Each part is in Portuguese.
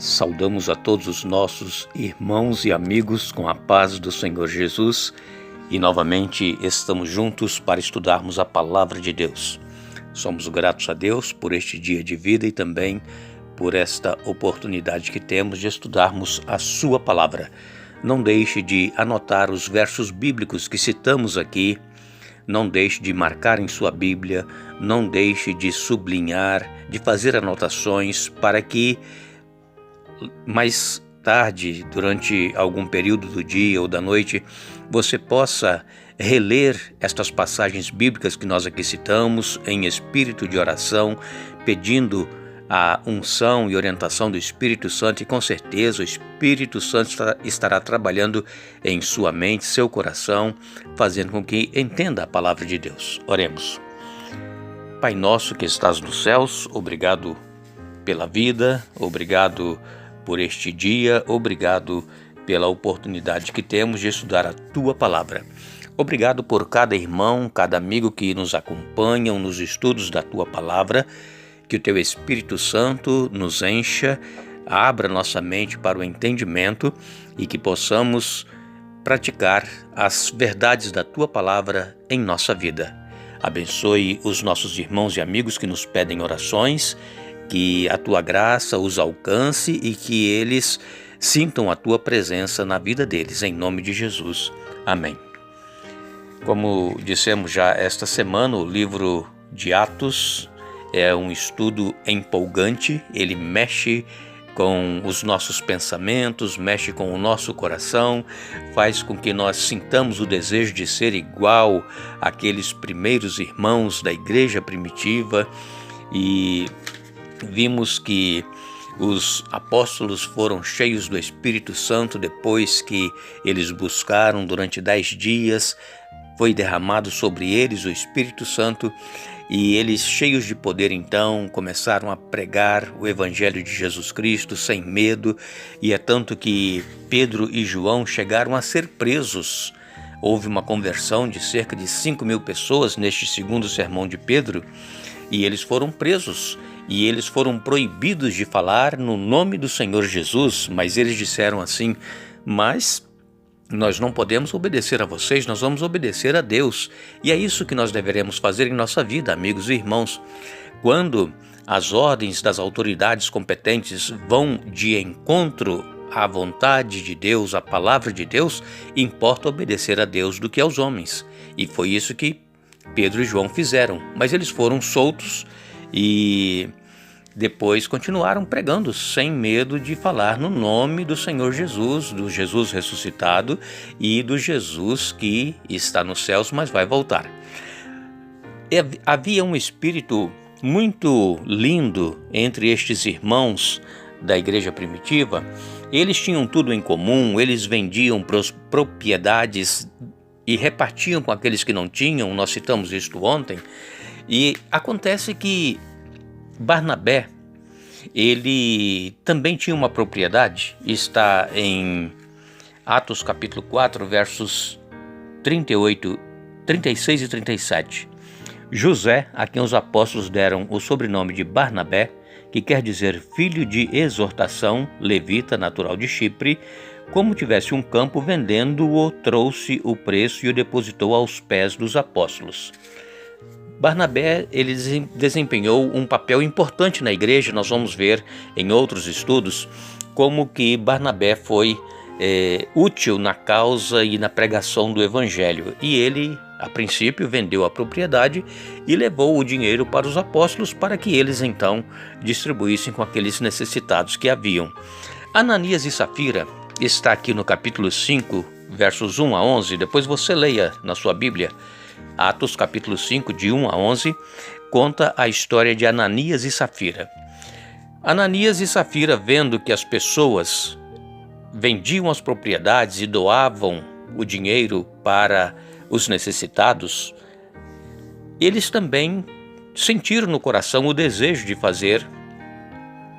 Saudamos a todos os nossos irmãos e amigos com a paz do Senhor Jesus e novamente estamos juntos para estudarmos a Palavra de Deus. Somos gratos a Deus por este dia de vida e também por esta oportunidade que temos de estudarmos a Sua Palavra. Não deixe de anotar os versos bíblicos que citamos aqui, não deixe de marcar em sua Bíblia, não deixe de sublinhar, de fazer anotações para que mais tarde, durante algum período do dia ou da noite, você possa reler estas passagens bíblicas que nós aqui citamos em espírito de oração, pedindo a unção e orientação do Espírito Santo, e com certeza o Espírito Santo estará trabalhando em sua mente, seu coração, fazendo com que entenda a palavra de Deus. Oremos. Pai nosso que estás nos céus, obrigado pela vida, obrigado por este dia, obrigado pela oportunidade que temos de estudar a Tua Palavra. Obrigado por cada irmão, cada amigo que nos acompanham nos estudos da Tua Palavra, que o Teu Espírito Santo nos encha, abra nossa mente para o entendimento e que possamos praticar as verdades da Tua Palavra em nossa vida. Abençoe os nossos irmãos e amigos que nos pedem orações, que a Tua graça os alcance e que eles sintam a Tua presença na vida deles, em nome de Jesus. Amém. Como dissemos já esta semana, o livro de Atos é um estudo empolgante, ele mexe com os nossos pensamentos, mexe com o nosso coração, faz com que nós sintamos o desejo de ser igual àqueles primeiros irmãos da igreja primitiva, e vimos que os apóstolos foram cheios do Espírito Santo depois que eles buscaram durante 10 dias, foi derramado sobre eles o Espírito Santo e eles, cheios de poder, então, começaram a pregar o Evangelho de Jesus Cristo sem medo, e é tanto que Pedro e João chegaram a ser presos. Houve uma conversão de cerca de 5.000 pessoas neste segundo sermão de Pedro, e eles foram presos, e eles foram proibidos de falar no nome do Senhor Jesus, mas eles disseram assim: mas nós não podemos obedecer a vocês, nós vamos obedecer a Deus. E é isso que nós deveremos fazer em nossa vida, amigos e irmãos. Quando as ordens das autoridades competentes vão de encontro à vontade de Deus, à palavra de Deus, importa obedecer a Deus do que aos homens. E foi isso que Pedro e João fizeram, mas eles foram soltos e depois continuaram pregando sem medo de falar no nome do Senhor Jesus, do Jesus ressuscitado e do Jesus que está nos céus, mas vai voltar. Havia um espírito muito lindo entre estes irmãos da igreja primitiva. Eles tinham tudo em comum, eles vendiam propriedades e repartiam com aqueles que não tinham, nós citamos isto ontem, e acontece que Barnabé, ele também tinha uma propriedade, está em Atos capítulo 4, versos 36 e 37. José, a quem os apóstolos deram o sobrenome de Barnabé, que quer dizer filho de exortação, levita, natural de Chipre, como tivesse um campo, vendendo-o, trouxe o preço e o depositou aos pés dos apóstolos. Barnabé, ele desempenhou um papel importante na igreja. Nós vamos ver em outros estudos como que Barnabé foi útil na causa e na pregação do evangelho. E ele, a princípio, vendeu a propriedade e levou o dinheiro para os apóstolos para que eles então distribuíssem com aqueles necessitados que haviam. Ananias e Safira está aqui no capítulo 5, versos 1 a 11. Depois você leia na sua Bíblia. Atos capítulo 5, de 1 a 11, conta a história de Ananias e Safira. Ananias e Safira, vendo que as pessoas vendiam as propriedades e doavam o dinheiro para os necessitados, eles também sentiram no coração o desejo de fazer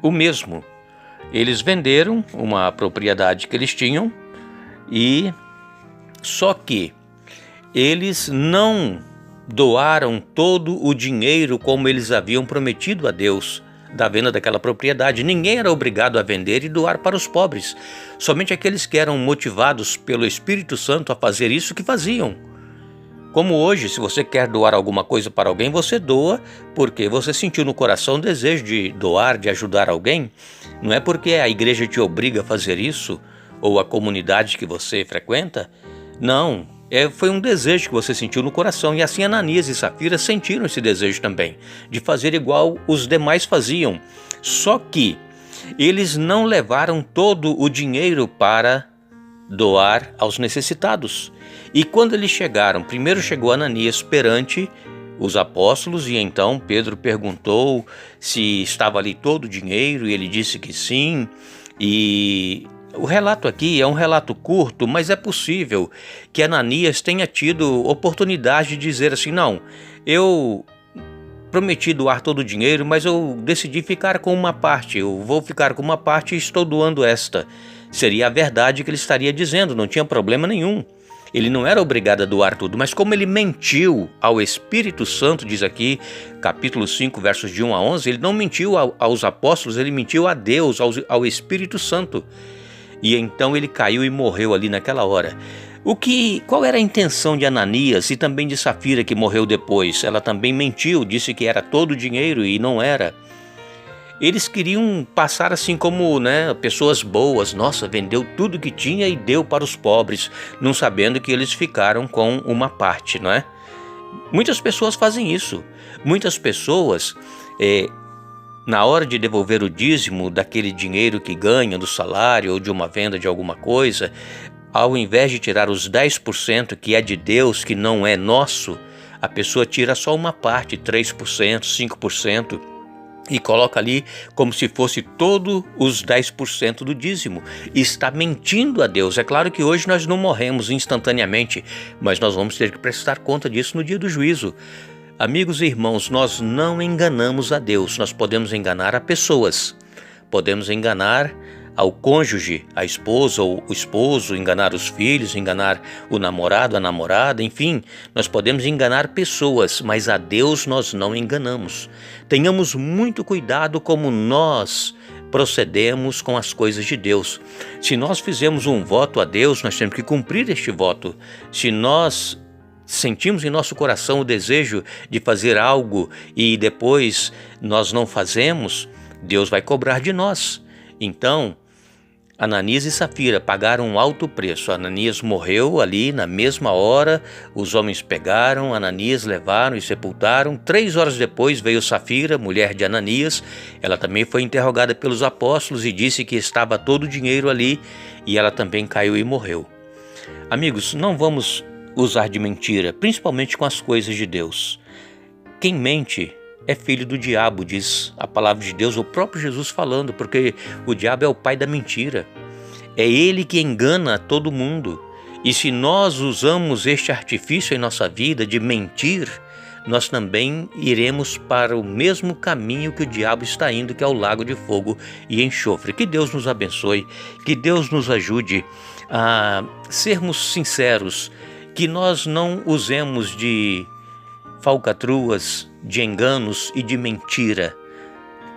o mesmo. Eles venderam uma propriedade que eles tinham, e só que eles não doaram todo o dinheiro como eles haviam prometido a Deus da venda daquela propriedade. Ninguém era obrigado a vender e doar para os pobres. Somente aqueles que eram motivados pelo Espírito Santo a fazer isso que faziam. Como hoje, se você quer doar alguma coisa para alguém, você doa porque você sentiu no coração o desejo de doar, de ajudar alguém. Não é porque a igreja te obriga a fazer isso, ou a comunidade que você frequenta. Não, foi um desejo que você sentiu no coração. E assim Ananias e Safira sentiram esse desejo também, de fazer igual os demais faziam. Só que eles não levaram todo o dinheiro para doar aos necessitados. E quando eles chegaram, primeiro chegou Ananias perante os apóstolos, e então Pedro perguntou se estava ali todo o dinheiro, e ele disse que sim. E o relato aqui é um relato curto, mas é possível que Ananias tenha tido oportunidade de dizer assim: não, eu prometi doar todo o dinheiro, mas eu decidi ficar com uma parte, eu vou ficar com uma parte e estou doando esta. Seria a verdade que ele estaria dizendo, não tinha problema nenhum. Ele não era obrigado a doar tudo, mas como ele mentiu ao Espírito Santo, diz aqui, capítulo 5, versos de 1 a 11, ele não mentiu aos apóstolos, ele mentiu a Deus, ao Espírito Santo. E então ele caiu e morreu ali naquela hora. Qual era a intenção de Ananias e também de Safira, que morreu depois? Ela também mentiu, disse que era todo o dinheiro e não era. Eles queriam passar assim como, pessoas boas. Nossa, vendeu tudo que tinha e deu para os pobres, não sabendo que eles ficaram com uma parte, não é? Muitas pessoas fazem isso. Muitas pessoas, na hora de devolver o dízimo daquele dinheiro que ganha do salário ou de uma venda de alguma coisa, ao invés de tirar os 10% que é de Deus, que não é nosso, a pessoa tira só uma parte, 3%, 5%, e coloca ali como se fosse todos os 10% do dízimo. E está mentindo a Deus. É claro que hoje nós não morremos instantaneamente, mas nós vamos ter que prestar conta disso no dia do juízo. Amigos e irmãos, nós não enganamos a Deus, nós podemos enganar a pessoas. Podemos enganar ao cônjuge, a esposa ou o esposo, enganar os filhos, enganar o namorado, a namorada, enfim, nós podemos enganar pessoas, mas a Deus nós não enganamos. Tenhamos muito cuidado como nós procedemos com as coisas de Deus. Se nós fizemos um voto a Deus, nós temos que cumprir este voto. Se nós sentimos em nosso coração o desejo de fazer algo e depois nós não fazemos, Deus vai cobrar de nós. Então, Ananias e Safira pagaram um alto preço. Ananias morreu ali na mesma hora, os homens pegaram, Ananias levaram e sepultaram. 3 horas depois veio Safira, mulher de Ananias. Ela também foi interrogada pelos apóstolos e disse que estava todo o dinheiro ali, e ela também caiu e morreu. Amigos, não vamos usar de mentira, principalmente com as coisas de Deus. Quem mente é filho do diabo, diz a palavra de Deus, o próprio Jesus falando, porque o diabo é o pai da mentira. É ele que engana todo mundo. E se nós usamos este artifício em nossa vida de mentir, nós também iremos para o mesmo caminho que o diabo está indo, que é o lago de fogo e enxofre. Que Deus nos abençoe, que Deus nos ajude a sermos sinceros, que nós não usemos de falcatruas, de enganos e de mentira,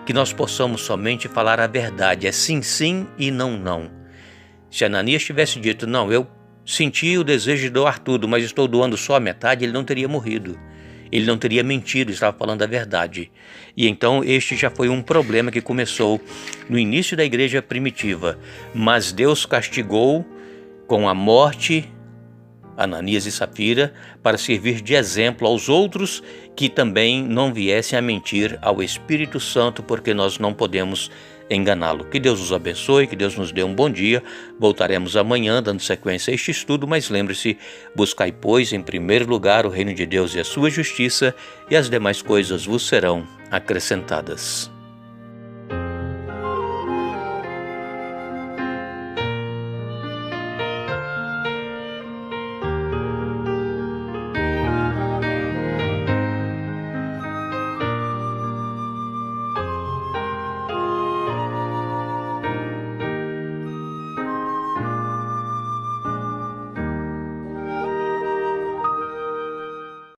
que nós possamos somente falar a verdade, é sim, sim e não, não. Se Ananias tivesse dito, não, eu senti o desejo de doar tudo, mas estou doando só a metade, ele não teria morrido, ele não teria mentido, estava falando a verdade. E então este já foi um problema que começou no início da igreja primitiva, mas Deus castigou com a morte Ananias e Safira, para servir de exemplo aos outros que também não viessem a mentir ao Espírito Santo, porque nós não podemos enganá-lo. Que Deus nos abençoe, que Deus nos dê um bom dia. Voltaremos amanhã dando sequência a este estudo, mas lembre-se, buscai, pois, em primeiro lugar o reino de Deus e a sua justiça, e as demais coisas vos serão acrescentadas.